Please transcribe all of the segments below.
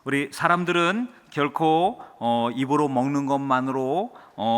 우리 사람들은 결코 입으로 먹는 것만으로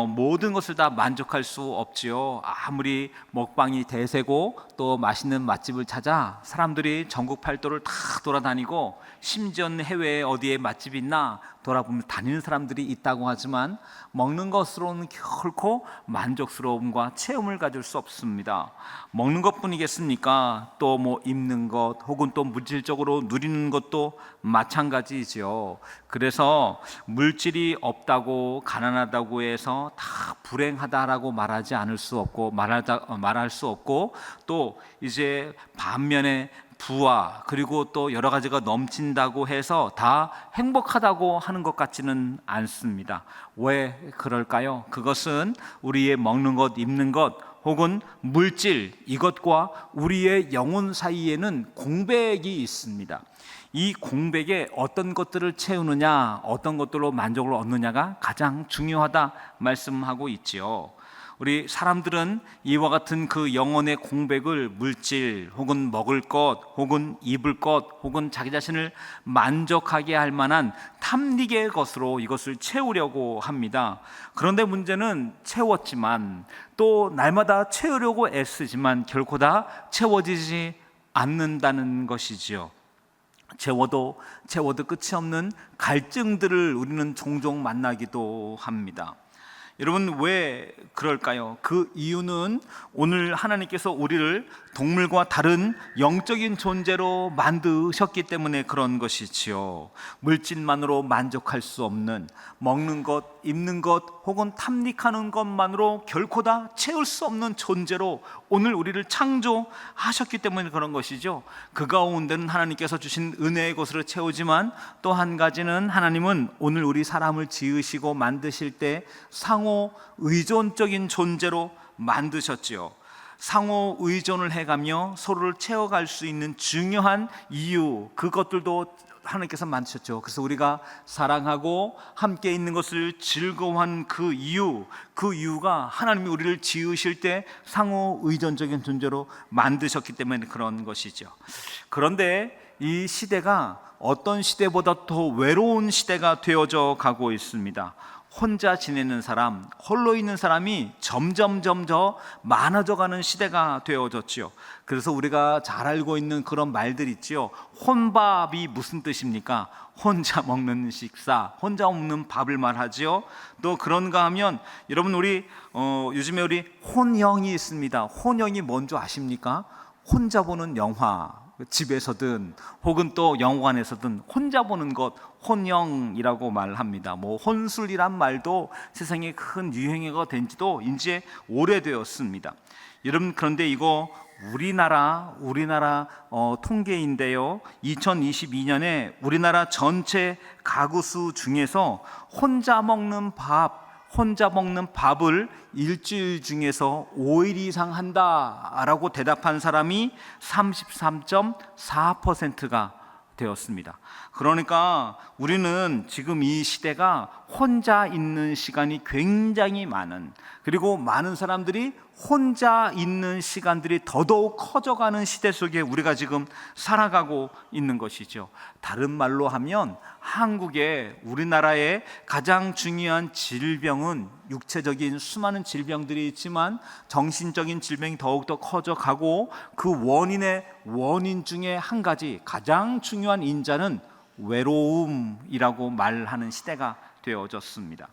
모든 것을 다 만족할 수 없지요. 아무리 먹방이 대세고 또 맛있는 맛집을 찾아 사람들이 전국 팔도를 다 돌아다니고 심지어는 해외에 어디에 맛집이 있나 돌아보면 다니는 사람들이 있다고 하지만 먹는 것으로는 결코 만족스러움과 체험을 가질 수 없습니다. 먹는 것뿐이겠습니까? 또 뭐 입는 것 혹은 또 물질적으로 누리는 것도 마찬가지지요. 그래서 물질이 없다고 가난하다고 해서 다 불행하다라고 말하지 않을 수 없고 말할 수 없고, 또 이제 반면에 부와 그리고 또 여러 가지가 넘친다고 해서 다 행복하다고 하는 것 같지는 않습니다. 왜 그럴까요? 그것은 우리의 먹는 것, 입는 것 혹은 물질, 이것과 우리의 영혼 사이에는 공백이 있습니다. 이 공백에 어떤 것들을 채우느냐, 어떤 것들로 만족을 얻느냐가 가장 중요하다 말씀하고 있지요. 우리 사람들은 이와 같은 그 영혼의 공백을 물질 혹은 먹을 것 혹은 입을 것 혹은 자기 자신을 만족하게 할 만한 탐닉의 것으로 이것을 채우려고 합니다. 그런데 문제는 채웠지만 또 날마다 채우려고 애쓰지만 결코 다 채워지지 않는다는 것이지요. 채워도 끝이 없는 갈증들을 우리는 종종 만나기도 합니다. 여러분, 왜 그럴까요? 그 이유는 오늘 하나님께서 우리를 동물과 다른 영적인 존재로 만드셨기 때문에 그런 것이지요. 물질만으로 만족할 수 없는, 먹는 것, 입는 것 혹은 탐닉하는 것만으로 결코 다 채울 수 없는 존재로 오늘 우리를 창조하셨기 때문에 그런 것이죠. 그 가운데는 하나님께서 주신 은혜의 것으로 채우지만 또 한 가지는 하나님은 오늘 우리 사람을 지으시고 만드실 때 상호 의존적인 존재로 만드셨지요. 상호 의존을 해가며 서로를 채워갈 수 있는 중요한 이유, 그것들도 하나님께서 만드셨죠. 그래서 우리가 사랑하고 함께 있는 것을 즐거워한 그 이유가 하나님이 우리를 지으실 때 상호 의존적인 존재로 만드셨기 때문에 그런 것이죠. 그런데 이 시대가 어떤 시대보다 더 외로운 시대가 되어져 가고 있습니다. 혼자 지내는 사람, 홀로 있는 사람이 점점 더 많아져 가는 시대가 되어졌지요. 그래서 우리가 잘 알고 있는 그런 말들 있지요. 혼밥이 무슨 뜻입니까? 혼자 먹는 식사, 혼자 먹는 밥을 말하지요. 또 그런가 하면 여러분, 우리 요즘에 우리 혼영이 있습니다. 혼영이 뭔지 아십니까? 혼자 보는 영화, 집에서든 혹은 또 영화관에서든 혼자 보는 것, 혼영이라고 말합니다. 뭐 혼술이란 말도 세상에 큰 유행어가 된 지도 이제 오래되었습니다. 여러분, 그런데 이거 우리나라 통계인데요, 2022년에 우리나라 전체 가구 수 중에서 혼자 먹는 밥을 일주일 중에서 5일 이상 한다라고 대답한 사람이 33.4%가 되었습니다. 그러니까 우리는 지금 이 시대가 혼자 있는 시간이 굉장히 많은, 그리고 많은 사람들이 혼자 있는 시간들이 더더욱 커져가는 시대 속에 우리가 지금 살아가고 있는 것이죠. 다른 말로 하면 우리나라의 가장 중요한 질병은 육체적인 수많은 질병들이 있지만 정신적인 질병이 더욱더 커져가고, 그 원인 중에 한 가지, 가장 중요한 인자는 외로움이라고 말하는 시대가 되어졌습니다.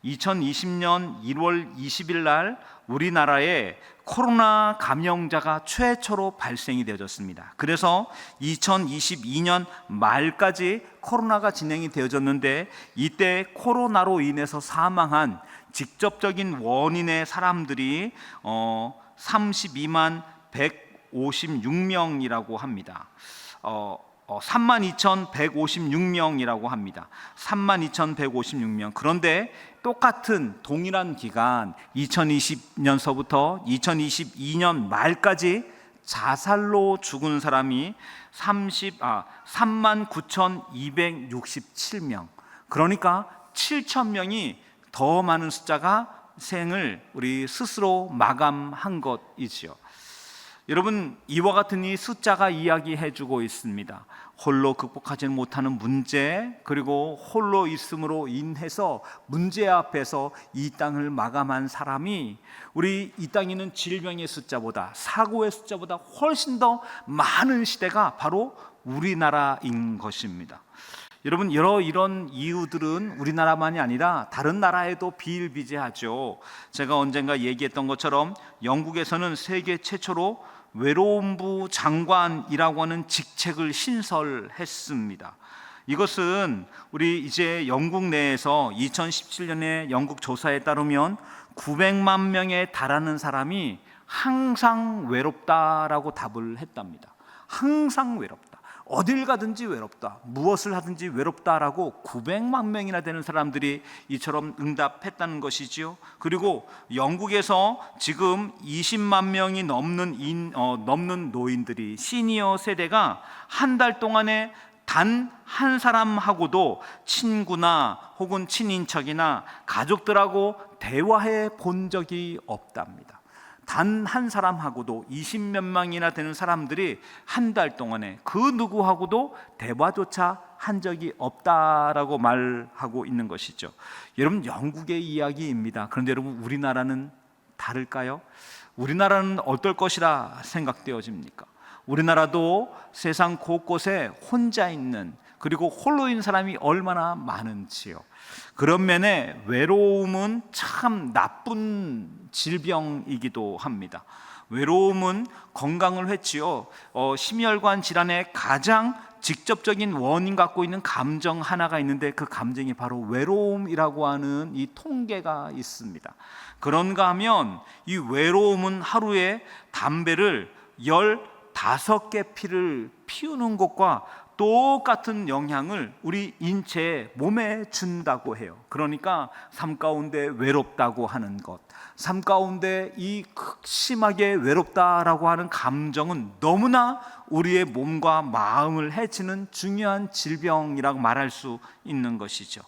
2020년 1월 20일 날 우리나라에 코로나 감염자가 최초로 발생이 되어졌습니다. 그래서 2022년 말까지 코로나가 진행이 되어졌는데, 이때 코로나로 인해서 사망한 직접적인 원인의 사람들이 32만 156명이라고 합니다. 32,156명이라고 합니다. 32,156명. 그런데 똑같은 동일한 기간 2020년서부터 2022년 말까지 자살로 죽은 사람이 39,267명. 그러니까 7,000명이 더 많은 숫자가 생을 우리 스스로 마감한 것이지요. 여러분, 이와 같은 이 숫자가 이야기해주고 있습니다. 홀로 극복하지 못하는 문제, 그리고 홀로 있음으로 인해서 문제 앞에서 이 땅을 마감한 사람이 우리 이 땅에 있는 질병의 숫자보다, 사고의 숫자보다 훨씬 더 많은 시대가 바로 우리나라인 것입니다. 여러분, 이런 이유들은 우리나라만이 아니라 다른 나라에도 비일비재하죠. 제가 언젠가 얘기했던 것처럼 영국에서는 세계 최초로 외로움부 장관이라고 하는 직책을 신설했습니다. 이것은 우리 이제 영국 내에서 2017년에 영국 조사에 따르면 900만 명에 달하는 사람이 항상 외롭다라고 답을 했답니다. 항상 외롭다. 어딜 가든지 외롭다, 무엇을 하든지 외롭다라고 900만 명이나 되는 사람들이 이처럼 응답했다는 것이지요. 그리고 영국에서 지금 20만 명이 넘는 노인들이, 시니어 세대가 한 달 동안에 단 한 사람하고도 친구나 혹은 친인척이나 가족들하고 대화해 본 적이 없답니다. 단 한 사람하고도 20몇 명이나 되는 사람들이 한 달 동안에 그 누구하고도 대화조차 한 적이 없다라고 말하고 있는 것이죠. 여러분, 영국의 이야기입니다. 그런데 여러분, 우리나라는 다를까요? 우리나라는 어떨 것이라 생각되어집니까? 우리나라도 세상 곳곳에 혼자 있는, 그리고 홀로인 사람이 얼마나 많은지요. 그런 면에 외로움은 참 나쁜 질병이기도 합니다. 외로움은 건강을 해치요, 심혈관 질환의 가장 직접적인 원인 갖고 있는 감정 하나가 있는데, 그 감정이 바로 외로움이라고 하는 이 통계가 있습니다. 그런가 하면 이 외로움은 하루에 담배를 15개 피를 피우는 것과 똑같은 영향을 우리 인체에, 몸에 준다고 해요. 그러니까 삶 가운데 외롭다고 하는 것, 삶 가운데 이 극심하게 외롭다라고 하는 감정은 너무나 우리의 몸과 마음을 해치는 중요한 질병이라고 말할 수 있는 것이죠.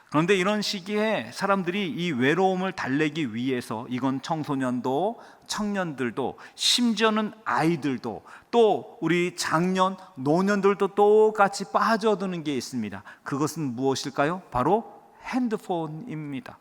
그런데 이런 시기에 사람들이 이 외로움을 달래기 위해서, 이건 청소년도, 청년들도, 심지어는 아이들도, 또 우리 장년, 노년들도 똑같이 빠져드는 게 있습니다. 그것은 무엇일까요? 바로 핸드폰입니다.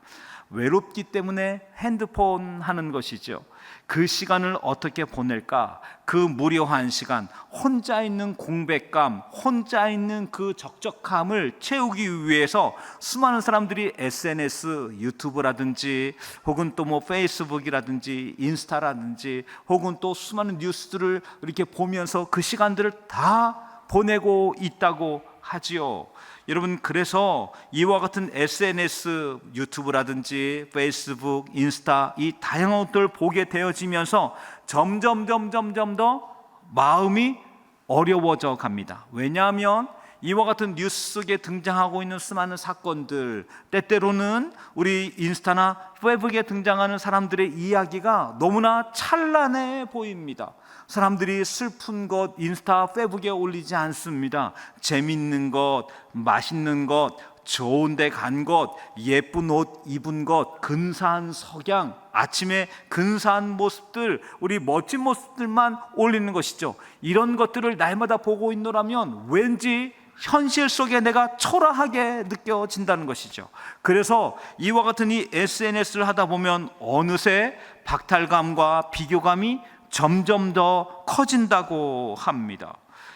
외롭기 때문에 핸드폰 하는 것이죠. 그 시간을 어떻게 보낼까? 그 무료한 시간, 혼자 있는 공백감, 혼자 있는 그 적적함을 채우기 위해서 수많은 사람들이 SNS, 유튜브라든지 혹은 또 뭐 페이스북이라든지 인스타라든지 혹은 또 수많은 뉴스들을 이렇게 보면서 그 시간들을 다 보내고 있다고 하지요. 여러분, 그래서 이와 같은 SNS, 유튜브라든지 페이스북, 인스타, 이 다양한 것들을 보게 되어지면서 점점 더 마음이 어려워져 갑니다. 왜냐하면 이와 같은 뉴스 속에 등장하고 있는 수많은 사건들, 때때로는 우리 인스타나 페이스북에 등장하는 사람들의 이야기가 너무나 찬란해 보입니다. 사람들이 슬픈 것 인스타, 페이스북에 올리지 않습니다. 재밌는 것, 맛있는 것, 좋은 데 간 것, 예쁜 옷 입은 것, 근사한 석양, 아침에 근사한 모습들, 우리 멋진 모습들만 올리는 것이죠. 이런 것들을 날마다 보고 있노라면 왠지 현실 속에 내가 초라하게 느껴진다는 것이죠. 그래서 이와 같은 이 SNS를 하다 보면 어느새 박탈감과 비교감이 점점 더 커진다고 합니다.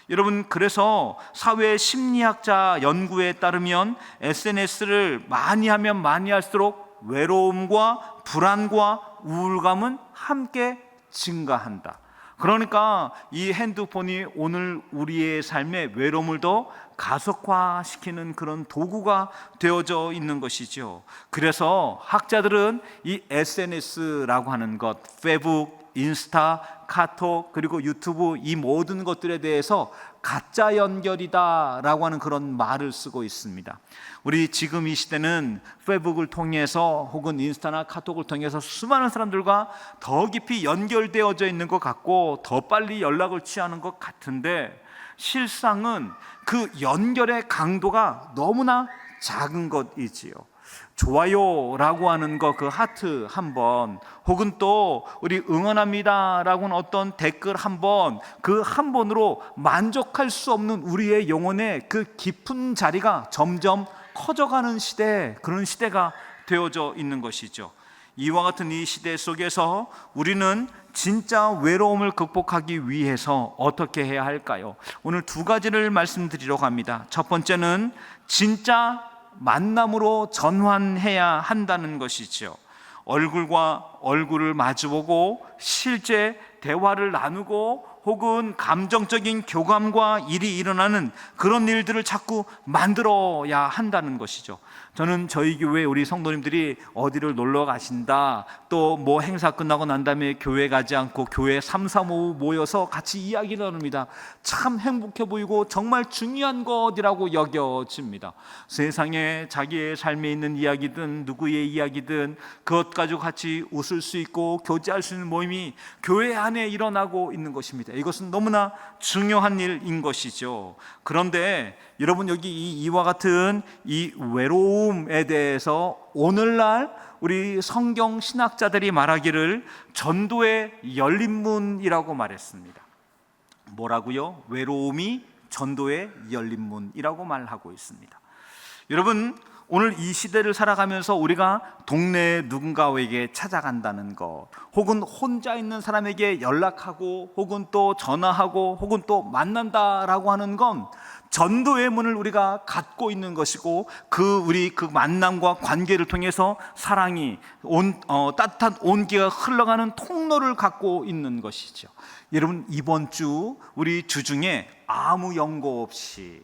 여러분, 그래서 사회 심리학자 연구에 따르면 SNS를 많이 하면 많이 할수록 외로움과 불안과 우울감은 함께 증가한다. 그러니까 이 핸드폰이 오늘 우리의 삶의 외로움을 더 가속화시키는 그런 도구가 되어져 있는 것이죠. 그래서 학자들은 이 SNS라고 하는 것, 페이스북, 인스타, 카톡, 그리고 유튜브, 이 모든 것들에 대해서 가짜 연결이다 라고 하는 그런 말을 쓰고 있습니다. 우리 지금 이 시대는 페이스북을 통해서 혹은 인스타나 카톡을 통해서 수많은 사람들과 더 깊이 연결되어져 있는 것 같고 더 빨리 연락을 취하는 것 같은데, 실상은 그 연결의 강도가 너무나 작은 것이지요. 좋아요라고 하는 거, 그 하트 한번, 혹은 또 우리 응원합니다라고 하는 어떤 댓글 한번, 그 한 번으로 만족할 수 없는 우리의 영혼의 그 깊은 자리가 점점 커져가는 시대, 그런 시대가 되어져 있는 것이죠. 이와 같은 이 시대 속에서 우리는 진짜 외로움을 극복하기 위해서 어떻게 해야 할까요? 오늘 두 가지를 말씀드리려고 합니다. 첫 번째는 진짜 만남으로 전환해야 한다는 것이죠. 얼굴과 얼굴을 마주보고 실제 대화를 나누고 혹은 감정적인 교감과 일이 일어나는 그런 일들을 자꾸 만들어야 한다는 것이죠. 저는 저희 교회 우리 성도님들이 어디를 놀러 가신다, 또 뭐 행사 끝나고 난 다음에 교회 가지 않고 교회 3, 4, 5 모여서 같이 이야기 나눕니다. 참 행복해 보이고 정말 중요한 것이라고 여겨집니다. 세상에 자기의 삶에 있는 이야기든 누구의 이야기든 그것 가지고 같이 웃을 수 있고 교제할 수 있는 모임이 교회 안에 일어나고 있는 것입니다. 이것은 너무나 중요한 일인 것이죠. 그런데 여러분, 여기 이와 같은 이 외로움에 대해서 오늘날 우리 성경 신학자들이 말하기를 전도의 열린 문이라고 말했습니다. 뭐라고요? 외로움이 전도의 열린 문이라고 말하고 있습니다. 여러분, 오늘 이 시대를 살아가면서 우리가 동네 누군가에게 찾아간다는 것, 혹은 혼자 있는 사람에게 연락하고 혹은 또 전화하고 혹은 또 만난다라고 하는 건 전도의 문을 우리가 갖고 있는 것이고, 우리 그 만남과 관계를 통해서 사랑이 따뜻한 온기가 흘러가는 통로를 갖고 있는 것이죠. 여러분, 이번 주 우리 주 중에 아무 연고 없이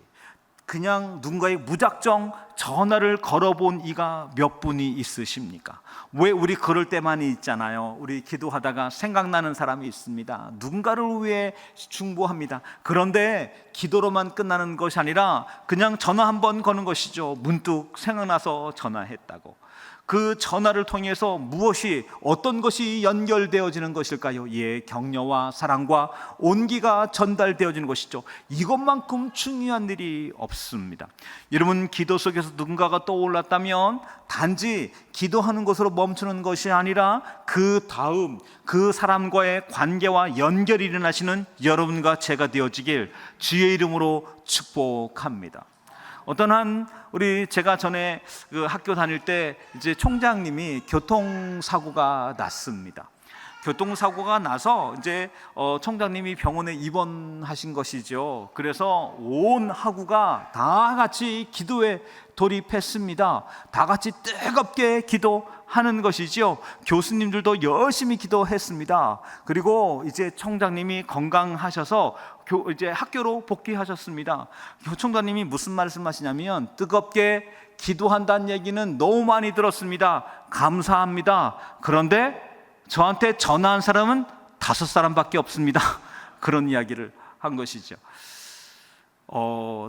그냥 누군가의 무작정 전화를 걸어본 이가 몇 분이 있으십니까? 왜 우리 그럴 때만이 있잖아요. 우리 기도하다가 생각나는 사람이 있습니다. 누군가를 위해 중보합니다. 그런데 기도로만 끝나는 것이 아니라 그냥 전화 한번 거는 것이죠. 문득 생각나서 전화했다고. 그 전화를 통해서 어떤 것이 연결되어지는 것일까요? 예, 격려와 사랑과 온기가 전달되어지는 것이죠. 이것만큼 중요한 일이 없습니다. 여러분, 기도 속에서 누군가가 떠올랐다면 단지 기도하는 것으로 멈추는 것이 아니라 그 다음 그 사람과의 관계와 연결이 일어나시는 여러분과 제가 되어지길 주의 이름으로 축복합니다. 제가 전에 그 학교 다닐 때 이제 총장님이 교통사고가 났습니다. 교통사고가 나서 이제 총장님이 병원에 입원하신 것이죠. 그래서 온 학우가 다 같이 기도에 돌입했습니다. 다 같이 뜨겁게 기도하는 것이죠. 교수님들도 열심히 기도했습니다. 그리고 이제 총장님이 건강하셔서 이제 학교로 복귀하셨습니다. 총장님이 무슨 말씀하시냐면, 뜨겁게 기도한다는 얘기는 너무 많이 들었습니다. 감사합니다. 그런데 저한테 전화한 사람은 5사람밖에 없습니다. 그런 이야기를 한 것이죠.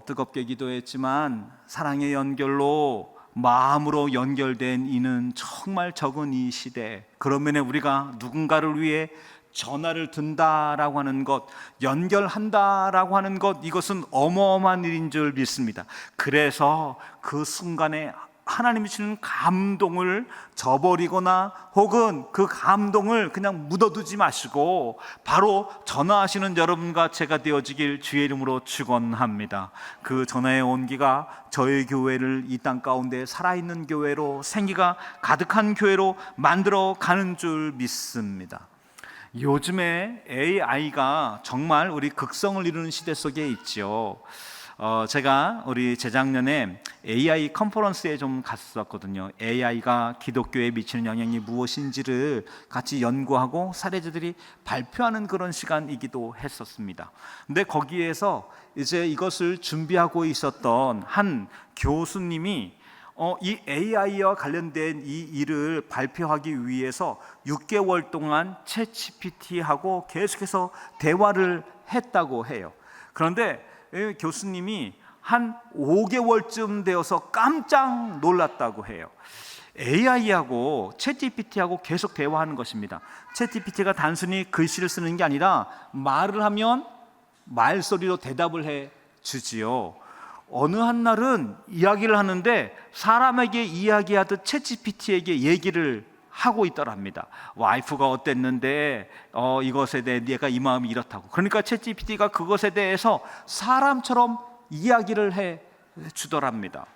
뜨겁게 기도했지만 사랑의 연결로 마음으로 연결된 이는 정말 적은 이 시대, 그런 면에 우리가 누군가를 위해 전화를 든다라고 하는 것, 연결한다라고 하는 것, 이것은 어마어마한 일인 줄 믿습니다. 그래서 그 순간에 하나님이 주는 감동을 저버리거나 혹은 그 감동을 그냥 묻어두지 마시고 바로 전화하시는 여러분과 제가 되어지길 주의 이름으로 축원합니다. 그 전화의 온기가 저희 교회를 이 땅 가운데 살아있는 교회로, 생기가 가득한 교회로 만들어 가는 줄 믿습니다. 요즘에 AI가 정말 우리 극성을 이루는 시대 속에 있죠. 제가 우리 재작년에 AI 컨퍼런스에 좀 갔었거든요. AI가 기독교에 미치는 영향이 무엇인지를 같이 연구하고 사례자들이 발표하는 그런 시간이기도 했었습니다. 근데 거기에서 이제 이것을 준비하고 있었던 한 교수님이 이 AI와 관련된 이 일을 발표하기 위해서 6개월 동안 챗GPT하고 계속해서 대화를 했다고 해요. 그런데 교수님이 한 5개월쯤 되어서 깜짝 놀랐다고 해요. AI하고 챗GPT하고 계속 대화하는 것입니다. 챗GPT가 단순히 글씨를 쓰는 게 아니라 말을 하면 말소리로 대답을 해 주지요. 어느 한 날은 이야기를 하는데 사람에게 이야기하듯 챗GPT에게 얘기를 하고 있더랍니다. 와이프가 어땠는데 이것에 대해 내가 이 마음이 이렇다고. 그러니까 챗GPT가 그것에 대해서 사람처럼 이야기를 해 주더랍니다.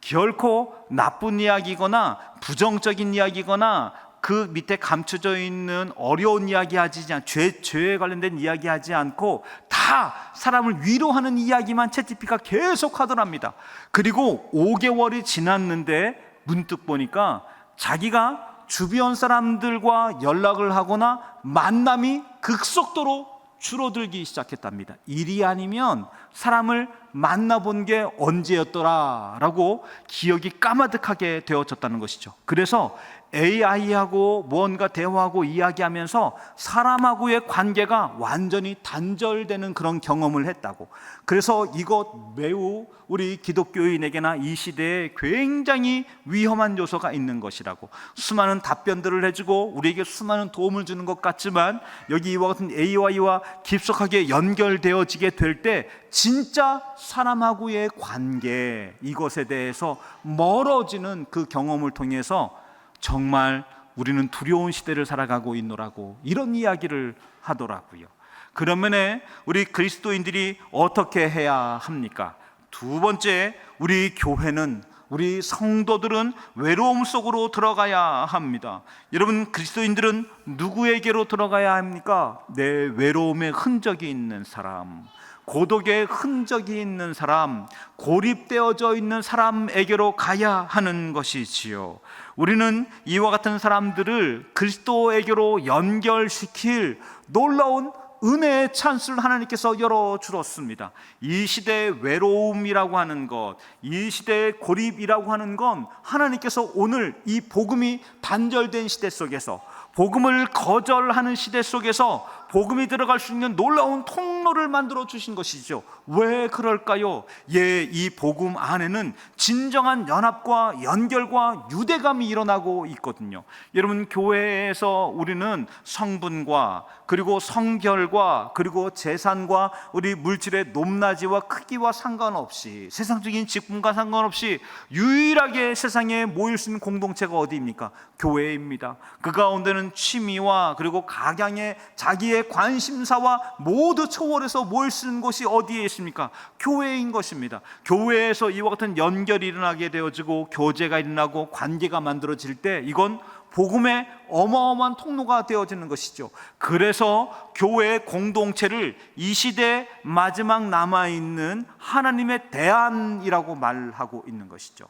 결코 나쁜 이야기거나 부정적인 이야기거나 그 밑에 감춰져 있는 어려운 이야기 하지 않고 죄에 관련된 이야기 하지 않고 다 사람을 위로하는 이야기만 챗GPT가 계속 하더랍니다. 그리고 5개월이 지났는데 문득 보니까 자기가 주변 사람들과 연락을 하거나 만남이 극속도로 줄어들기 시작했답니다. 일이 아니면 사람을 만나본 게 언제였더라라고 기억이 까마득하게 되어졌다는 것이죠. 그래서 AI하고 무언가 대화하고 이야기하면서 사람하고의 관계가 완전히 단절되는 그런 경험을 했다고. 그래서 이것 매우 우리 기독교인에게나 이 시대에 굉장히 위험한 요소가 있는 것이라고. 수많은 답변들을 해주고 우리에게 수많은 도움을 주는 것 같지만 여기 이와 같은 AI와 깊숙하게 연결되어지게 될 때 진짜 사람하고의 관계, 이것에 대해서 멀어지는 그 경험을 통해서 정말 우리는 두려운 시대를 살아가고 있노라고 이런 이야기를 하더라고요. 그러면 우리 그리스도인들이 어떻게 해야 합니까? 두 번째, 우리 교회는, 우리 성도들은 외로움 속으로 들어가야 합니다. 여러분, 그리스도인들은 누구에게로 들어가야 합니까? 내 외로움의 흔적이 있는 사람, 고독의 흔적이 있는 사람, 고립되어져 있는 사람에게로 가야 하는 것이지요. 우리는 이와 같은 사람들을 그리스도에게로 연결시킬 놀라운 은혜의 찬스를 하나님께서 열어주었습니다. 이 시대의 외로움이라고 하는 것, 이 시대의 고립이라고 하는 건 하나님께서 오늘 이 복음이 단절된 시대 속에서, 복음을 거절하는 시대 속에서 복음이 들어갈 수 있는 놀라운 통로를 만들어 주신 것이죠. 왜 그럴까요? 이 복음 안에는 진정한 연합과 연결과 유대감이 일어나고 있거든요. 여러분, 교회에서 우리는 성분과 그리고 성별과 그리고 재산과 우리 물질의 높낮이와 크기와 상관없이, 세상적인 직분과 상관없이 유일하게 세상에 모일 수 있는 공동체가 어디입니까? 교회입니다. 그 가운데는 취미와 그리고 각양의 자기의 관심사와 모두 초월해서 모일 수 있는 곳이 어디에 있습니까? 교회인 것입니다. 교회에서 이와 같은 연결이 일어나게 되어지고 교제가 일어나고 관계가 만들어질 때 이건 복음의 어마어마한 통로가 되어지는 것이죠. 그래서 교회의 공동체를 이 시대의 마지막 남아있는 하나님의 대안이라고 말하고 있는 것이죠.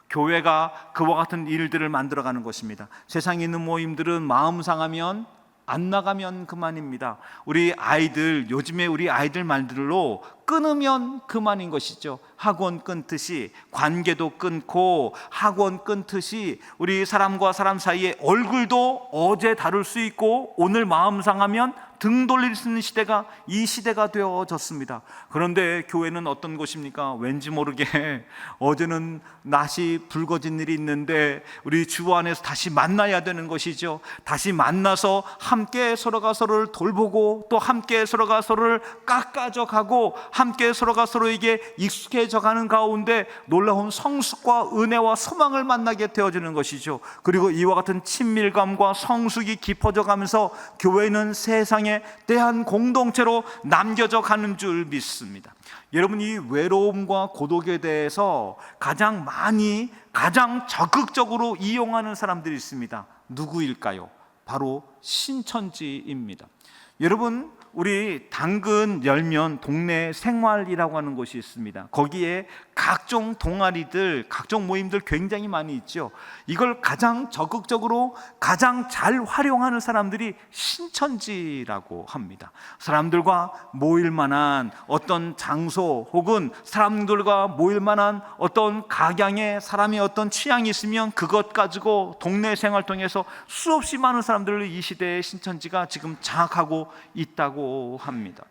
교회가 그와 같은 일들을 만들어가는 것입니다. 세상에 있는 모임들은 마음 상하면 안 나가면 그만입니다. 우리 아이들, 요즘에 우리 아이들 말들로 끊으면 그만인 것이죠. 학원 끊듯이 관계도 끊고 학원 끊듯이 우리 사람과 사람 사이에 얼굴도 어제 다룰 수 있고 오늘 마음 상하면 등 돌릴 수 있는 시대가 이 시대가 되어졌습니다. 그런데 교회는 어떤 곳입니까? 왠지 모르게 어제는 낯이 붉어진 일이 있는데 우리 주 안에서 다시 만나야 되는 것이죠. 다시 만나서 함께 서로가 서로를 돌보고 또 함께 서로가 서로를 깎아져 가고 함께 서로가 서로에게 익숙해져 가는 가운데 놀라운 성숙과 은혜와 소망을 만나게 되어지는 것이죠. 그리고 이와 같은 친밀감과 성숙이 깊어져 가면서 교회는 세상에 대한 공동체로 남겨져 가는 줄 믿습니다. 여러분, 이 외로움과 고독에 대해서 가장 적극적으로 이용하는 사람들이 있습니다. 누구일까요? 바로 신천지입니다. 여러분, 우리 당근 열면 동네 생활이라고 하는 곳이 있습니다. 거기에 각종 동아리들, 각종 모임들 굉장히 많이 있죠. 이걸 가장 적극적으로 가장 잘 활용하는 사람들이 신천지라고 합니다. 사람들과 모일 만한 어떤 장소 혹은 사람들과 모일 만한 어떤 각양의 사람의 어떤 취향이 있으면 그것 가지고 동네 생활 통해서 수없이 많은 사람들을 이 시대의 신천지가 지금 장악하고 있다고 합니다.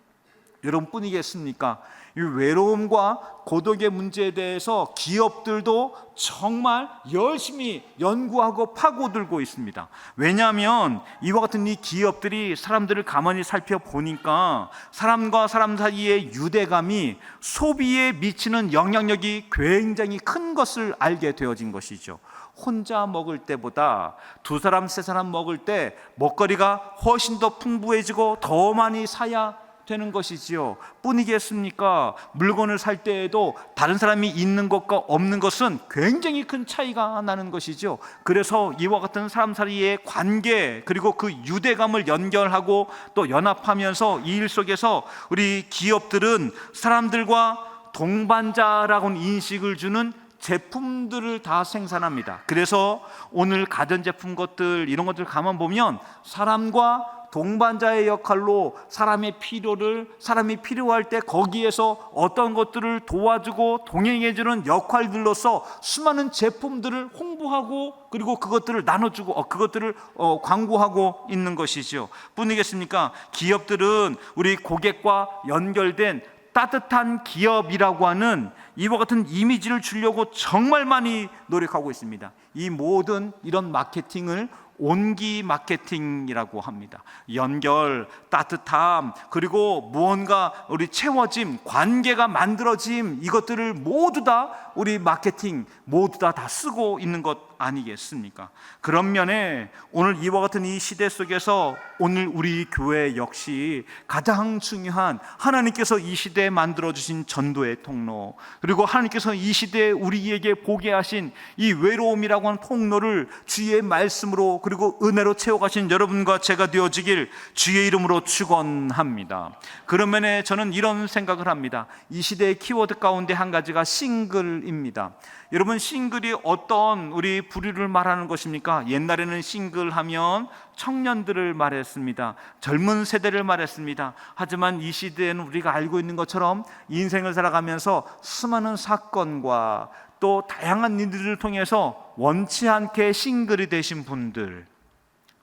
여러분 뿐이겠습니까? 이 외로움과 고독의 문제에 대해서 기업들도 정말 열심히 연구하고 파고들고 있습니다. 왜냐하면 이와 같은 이 기업들이 사람들을 가만히 살펴보니까 사람과 사람 사이의 유대감이 소비에 미치는 영향력이 굉장히 큰 것을 알게 되어진 것이죠. 혼자 먹을 때보다 두 사람, 세 사람 먹을 때 먹거리가 훨씬 더 풍부해지고 더 많이 사야 되는 것이지요. 뿐이겠습니까? 물건을 살 때에도 다른 사람이 있는 것과 없는 것은 굉장히 큰 차이가 나는 것이죠. 그래서 이와 같은 사람 사이의 관계, 그리고 그 유대감을 연결하고 또 연합하면서 이 일 속에서 우리 기업들은 사람들과 동반자라고는 인식을 주는 제품들을 다 생산합니다. 그래서 오늘 가전제품 것들, 이런 것들 가만 보면 사람과 동반자의 역할로 사람이 필요할 때 거기에서 어떤 것들을 도와주고 동행해주는 역할들로서 수많은 제품들을 홍보하고 그리고 그것들을 나눠주고 그것들을 광고하고 있는 것이죠. 뿐이겠습니까? 기업들은 우리 고객과 연결된 따뜻한 기업이라고 하는 이와 같은 이미지를 주려고 정말 많이 노력하고 있습니다. 이 모든 이런 마케팅을 온기 마케팅이라고 합니다. 연결, 따뜻함, 그리고 무언가 우리 채워짐, 관계가 만들어짐, 이것들을 모두 다 우리 마케팅 모두 다 쓰고 있는 것 아니겠습니까? 그런 면에 오늘 이와 같은 이 시대 속에서 오늘 우리 교회 역시 가장 중요한, 하나님께서 이 시대에 만들어주신 전도의 통로, 그리고 하나님께서 이 시대에 우리에게 보게 하신 이 외로움이라고 하는 통로를 주의 말씀으로 그리고 은혜로 채워가신 여러분과 제가 되어지길 주의 이름으로 축원합니다. 그런 면에 저는 이런 생각을 합니다. 이 시대의 키워드 가운데 한 가지가 싱글입니다. 여러분, 싱글이 어떤 우리 부류를 말하는 것입니까? 옛날에는 싱글 하면 청년들을 말했습니다. 젊은 세대를 말했습니다. 하지만 이 시대에는 우리가 알고 있는 것처럼 인생을 살아가면서 수많은 사건과 또 다양한 일들을 통해서 원치 않게 싱글이 되신 분들,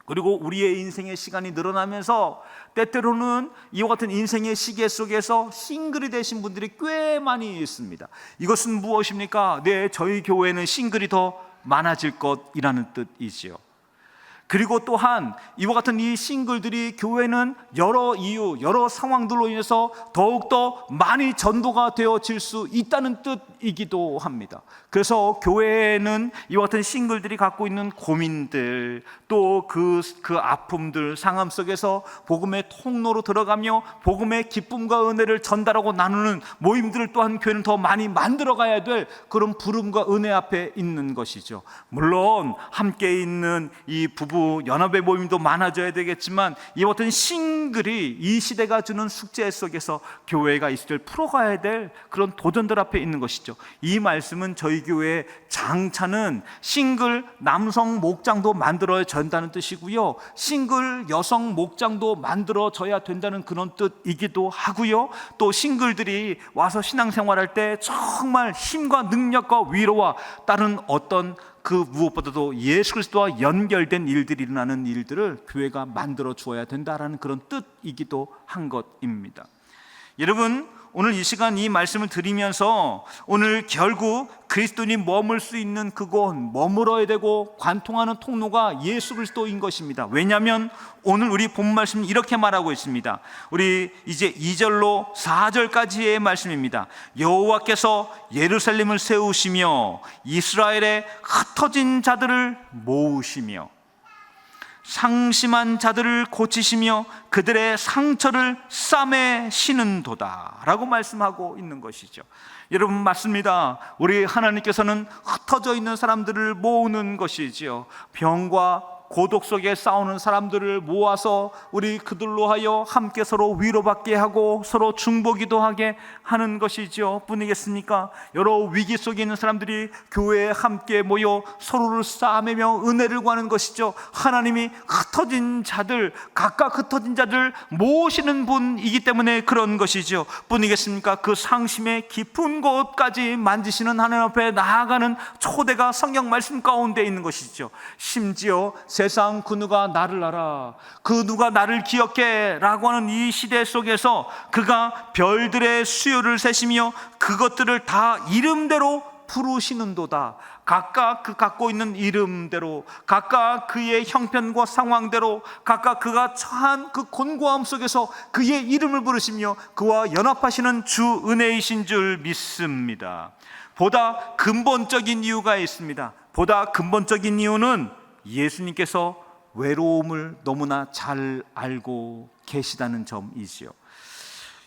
그리고 우리의 인생의 시간이 늘어나면서 때때로는 이와 같은 인생의 시계 속에서 싱글이 되신 분들이 꽤 많이 있습니다. 이것은 무엇입니까? 저희 교회는 싱글이 더 많아질 것이라는 뜻이지요. 그리고 또한 이와 같은 이 싱글들이 교회는 여러 이유, 여러 상황들로 인해서 더욱더 많이 전도가 되어질 수 있다는 뜻이기도 합니다. 그래서 교회는 이와 같은 싱글들이 갖고 있는 고민들, 또 그 아픔들, 상함 속에서 복음의 통로로 들어가며 복음의 기쁨과 은혜를 전달하고 나누는 모임들을 또한 교회는 더 많이 만들어가야 될 그런 부름과 은혜 앞에 있는 것이죠. 물론 함께 있는 이 부부 연합의 모임도 많아져야 되겠지만 이와 같은 싱글이 이 시대가 주는 숙제 속에서 교회가 이 시대를 풀어가야 될 그런 도전들 앞에 있는 것이죠. 이 말씀은 저희 교회 장차는 싱글 남성 목장도 만들어져야 된다는 뜻이고요, 싱글 여성 목장도 만들어져야 된다는 그런 뜻이기도 하고요, 또 싱글들이 와서 신앙생활할 때 정말 힘과 능력과 위로와 다른 어떤 그 무엇보다도 예수 그리스도와 연결된 일들이 일어나는 일들을 교회가 만들어 주어야 된다라는 그런 뜻이기도 한 것입니다. 여러분, 오늘 이 시간 이 말씀을 드리면서 오늘 결국 그리스도인이 머물 수 있는 그곳, 머물어야 되고 관통하는 통로가 예수 그리스도인 것입니다. 왜냐하면 오늘 우리 본 말씀은 이렇게 말하고 있습니다. 우리 이제 2절로 4절까지의 말씀입니다. 여호와께서 예루살렘을 세우시며 이스라엘의 흩어진 자들을 모으시며 상심한 자들을 고치시며 그들의 상처를 싸매시는도다 라고 말씀하고 있는 것이죠. 여러분, 맞습니다. 우리 하나님께서는 흩어져 있는 사람들을 모으는 것이지요. 병과 고독 속에 싸우는 사람들을 모아서 우리 그들로 하여 함께 서로 위로받게 하고 서로 중보기도 하게 하는 것이죠. 뿐이겠습니까? 여러 위기 속에 있는 사람들이 교회에 함께 모여 서로를 싸매며 은혜를 구하는 것이죠. 하나님이 흩어진 자들, 각각 흩어진 자들 모으시는 분이기 때문에 그런 것이죠. 뿐이겠습니까? 그 상심의 깊은 곳까지 만지시는 하나님 앞에 나아가는 초대가 성경 말씀 가운데 있는 것이죠. 심지어 세상 그 누가 나를 알아, 그 누가 나를 기억해 라고 하는 이 시대 속에서 그가 별들의 수요를 세시며 그것들을 다 이름대로 부르시는도다. 각각 그 갖고 있는 이름대로, 각각 그의 형편과 상황대로, 각각 그가 처한 그 곤고함 속에서 그의 이름을 부르시며 그와 연합하시는 주 은혜이신 줄 믿습니다. 보다 근본적인 이유가 있습니다. 보다 근본적인 이유는 예수님께서 외로움을 너무나 잘 알고 계시다는 점이지요.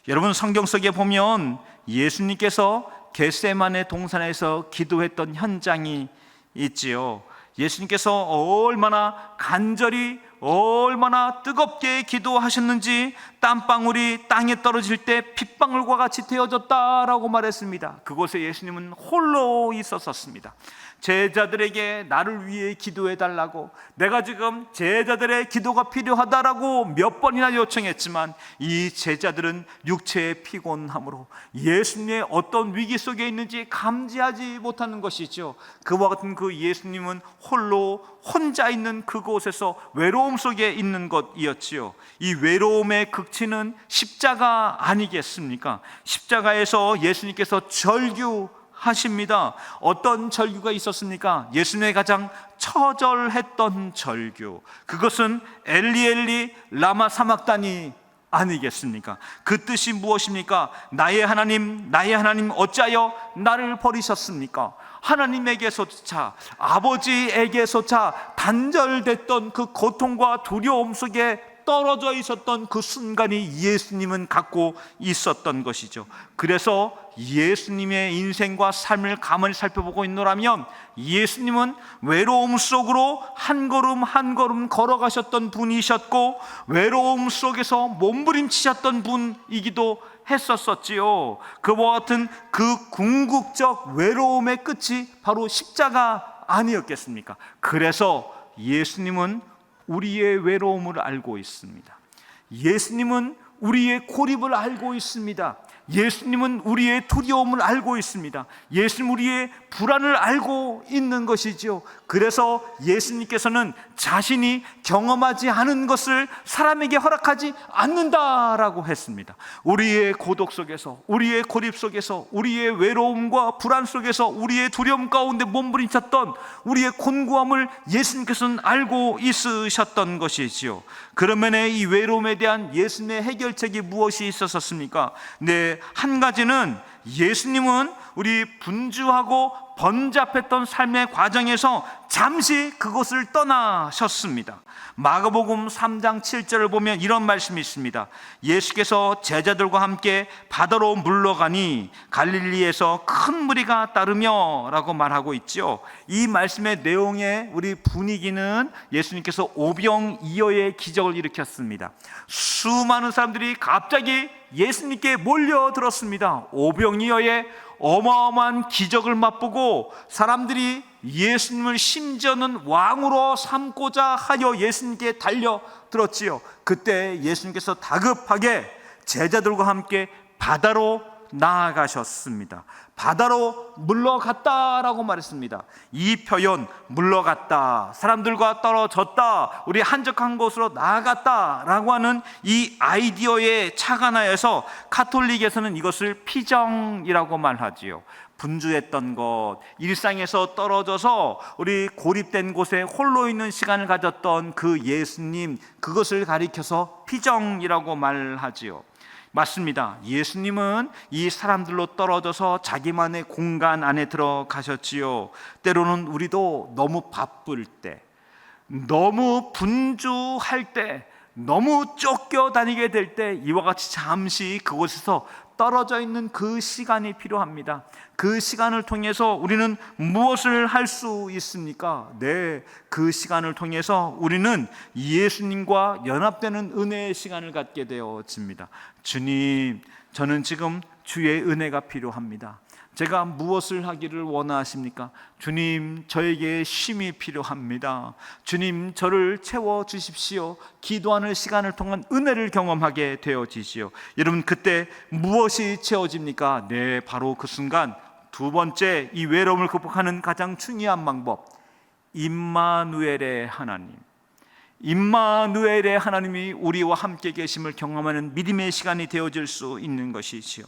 여러분, 성경 속에 보면 예수님께서 겟세마네 동산에서 기도했던 현장이 있지요. 예수님께서 얼마나 간절히, 얼마나 뜨겁게 기도하셨는지 땀방울이 땅에 떨어질 때 핏방울과 같이 되어졌다라고 말했습니다. 그곳에 예수님은 홀로 있었습니다. 제자들에게 나를 위해 기도해 달라고, 내가 지금 제자들의 기도가 필요하다라고 몇 번이나 요청했지만 이 제자들은 육체의 피곤함으로 예수님의 어떤 위기 속에 있는지 감지하지 못하는 것이죠. 그와 같은 그 예수님은 홀로 혼자 있는 그곳에서 외로움 속에 있는 것이었지요. 이 외로움의 극치는 십자가 아니겠습니까? 십자가에서 예수님께서 절규하십니다. 어떤 절규가 있었습니까? 예수님의 가장 처절했던 절규, 그것은 엘리 엘리 라마 사막다니 아니겠습니까? 그 뜻이 무엇입니까? 나의 하나님, 나의 하나님, 어찌하여 나를 버리셨습니까? 하나님에게서조차, 아버지에게서조차 단절됐던 그 고통과 두려움 속에 떨어져 있었던 그 순간이 예수님은 갖고 있었던 것이죠. 그래서 예수님의 인생과 삶을 가만히 살펴보고 있노라면 예수님은 외로움 속으로 한 걸음 한 걸음 걸어가셨던 분이셨고 외로움 속에서 몸부림치셨던 분이기도 했었지요. 그와 같은 그 궁극적 외로움의 끝이 바로 십자가 아니었겠습니까? 그래서 예수님은 우리의 외로움을 알고 있습니다. 예수님은 우리의 고립을 알고 있습니다. 예수님은 우리의 두려움을 알고 있습니다. 예수님은 우리의 불안을 알고 있는 것이죠. 그래서 예수님께서는 자신이 경험하지 않은 것을 사람에게 허락하지 않는다라고 했습니다. 우리의 고독 속에서, 우리의 고립 속에서, 우리의 외로움과 불안 속에서, 우리의 두려움 가운데 몸부림쳤던 우리의 곤고함을 예수님께서는 알고 있으셨던 것이지요. 그러면 이 외로움에 대한 예수님의 해결책이 무엇이 있었습니까? 네, 한 가지는 예수님은 우리 분주하고 번잡했던 삶의 과정에서 잠시 그곳을 떠나셨습니다. 마가복음 3장 7절을 보면 이런 말씀이 있습니다. 예수께서 제자들과 함께 바다로 물러가니 갈릴리에서 큰 무리가 따르며 라고 말하고 있죠. 이 말씀의 내용의 우리 분위기는 예수님께서 오병이어의 기적을 일으켰습니다. 수많은 사람들이 갑자기 예수님께 몰려들었습니다. 오병이어의 어마어마한 기적을 맛보고 사람들이 예수님을 심지어는 왕으로 삼고자 하여 예수님께 달려들었지요. 그때 예수님께서 다급하게 제자들과 함께 바다로 나아가셨습니다. 바다로 물러갔다라고 말했습니다. 이 표현, 물러갔다, 사람들과 떨어졌다, 우리 한적한 곳으로 나아갔다라고 하는 이 아이디어에 착안하여서 카톨릭에서는 이것을 피정이라고 말하지요. 분주했던 것, 일상에서 떨어져서 우리 고립된 곳에 홀로 있는 시간을 가졌던 그 예수님, 그것을 가리켜서 피정이라고 말하지요. 맞습니다. 예수님은 이 사람들로 떨어져서 자기만의 공간 안에 들어가셨지요. 때로는 우리도 너무 바쁠 때, 너무 분주할 때, 너무 쫓겨다니게 될 때 이와 같이 잠시 그곳에서 떨어져 있는 그 시간이 필요합니다. 그 시간을 통해서 우리는 무엇을 할 수 있습니까? 네, 그 시간을 통해서 우리는 예수님과 연합되는 은혜의 시간을 갖게 되어집니다. 주님, 저는 지금 주의 은혜가 필요합니다. 제가 무엇을 하기를 원하십니까? 주님, 저에게 쉼이 필요합니다. 주님, 저를 채워주십시오. 기도하는 시간을 통한 은혜를 경험하게 되어지시오. 여러분, 그때 무엇이 채워집니까? 네, 바로 그 순간 두 번째, 이 외로움을 극복하는 가장 중요한 방법, 임마누엘의 하나님, 임마누엘의 하나님이 우리와 함께 계심을 경험하는 믿음의 시간이 되어질 수 있는 것이지요.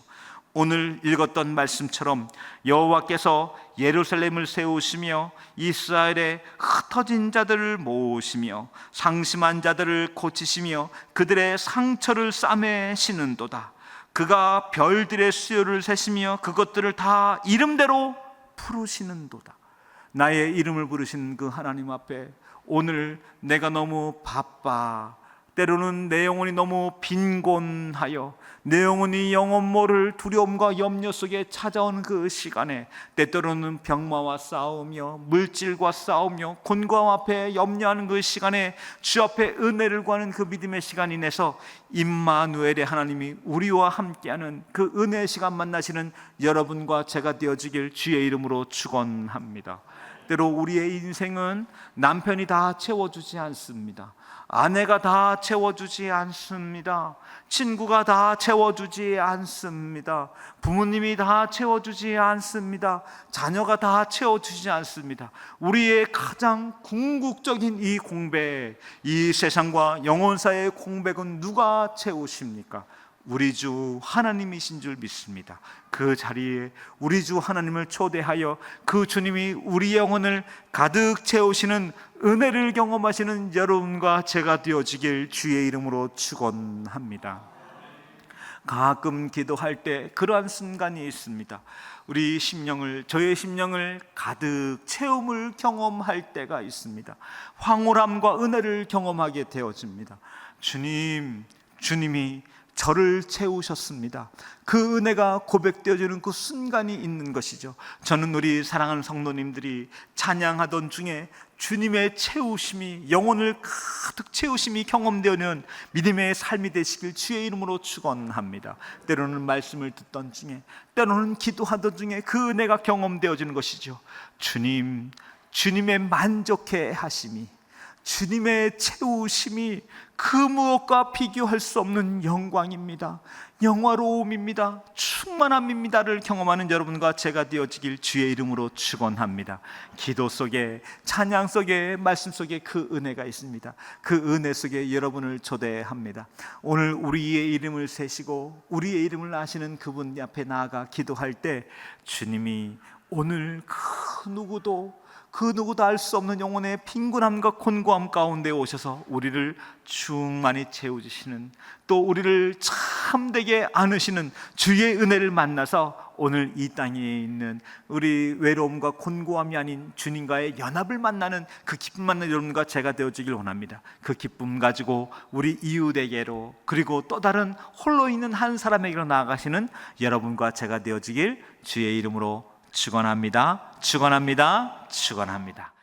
오늘 읽었던 말씀처럼 여호와께서 예루살렘을 세우시며 이스라엘의 흩어진 자들을 모으시며 상심한 자들을 고치시며 그들의 상처를 싸매시는도다. 그가 별들의 수요를 세시며 그것들을 다 이름대로 부르시는도다. 나의 이름을 부르신 그 하나님 앞에 오늘 내가 너무 바빠, 때로는 내 영혼이 너무 빈곤하여 내 영혼이 영혼 모를 두려움과 염려 속에 찾아오는 그 시간에 때때로는 병마와 싸우며 물질과 싸우며 곤고함 앞에 염려하는 그 시간에 주 앞에 은혜를 구하는 그 믿음의 시간이 내서 임마누엘의 하나님이 우리와 함께하는 그 은혜의 시간 만나시는 여러분과 제가 되어지길 주의 이름으로 축원합니다. 때로 우리의 인생은 남편이 다 채워주지 않습니다. 아내가 다 채워주지 않습니다. 친구가 다 채워주지 않습니다. 부모님이 다 채워주지 않습니다. 자녀가 다 채워주지 않습니다. 우리의 가장 궁극적인 이 공백, 이 세상과 영혼사의 공백은 누가 채우십니까? 우리 주 하나님이신 줄 믿습니다. 그 자리에 우리 주 하나님을 초대하여 그 주님이 우리 영혼을 가득 채우시는 은혜를 경험하시는 여러분과 제가 되어지길 주의 이름으로 축원합니다. 가끔 기도할 때 그러한 순간이 있습니다. 우리 심령을, 저의 심령을 가득 채움을 경험할 때가 있습니다. 황홀함과 은혜를 경험하게 되어집니다. 주님이 저를 채우셨습니다. 그 은혜가 고백되어지는 그 순간이 있는 것이죠. 저는 우리 사랑하는 성도님들이 찬양하던 중에 주님의 채우심이, 영혼을 가득 채우심이 경험되는 믿음의 삶이 되시길 주의 이름으로 축원합니다. 때로는 말씀을 듣던 중에, 때로는 기도하던 중에 그 은혜가 경험되어지는 것이죠. 주님의 만족해 하심이, 주님의 채우심이 그 무엇과 비교할 수 없는 영광입니다. 영화로움입니다. 충만함입니다를 경험하는 여러분과 제가 되어지길 주의 이름으로 축원합니다. 기도 속에, 찬양 속에, 말씀 속에 그 은혜가 있습니다. 그 은혜 속에 여러분을 초대합니다. 오늘 우리의 이름을 세시고 우리의 이름을 아시는 그분 앞에 나아가 기도할 때 주님이 오늘 그 누구도 알 수 없는 영혼의 빈곤함과 곤고함 가운데 오셔서 우리를 충만히 채워주시는, 또 우리를 참되게 안으시는 주의 은혜를 만나서 오늘 이 땅에 있는 우리 외로움과 곤고함이 아닌 주님과의 연합을 만나는 그 기쁨 만나는 여러분과 제가 되어지길 원합니다. 그 기쁨 가지고 우리 이웃에게로, 그리고 또 다른 홀로 있는 한 사람에게로 나아가시는 여러분과 제가 되어지길 주의 이름으로 축원합니다. 축원합니다. 축원합니다.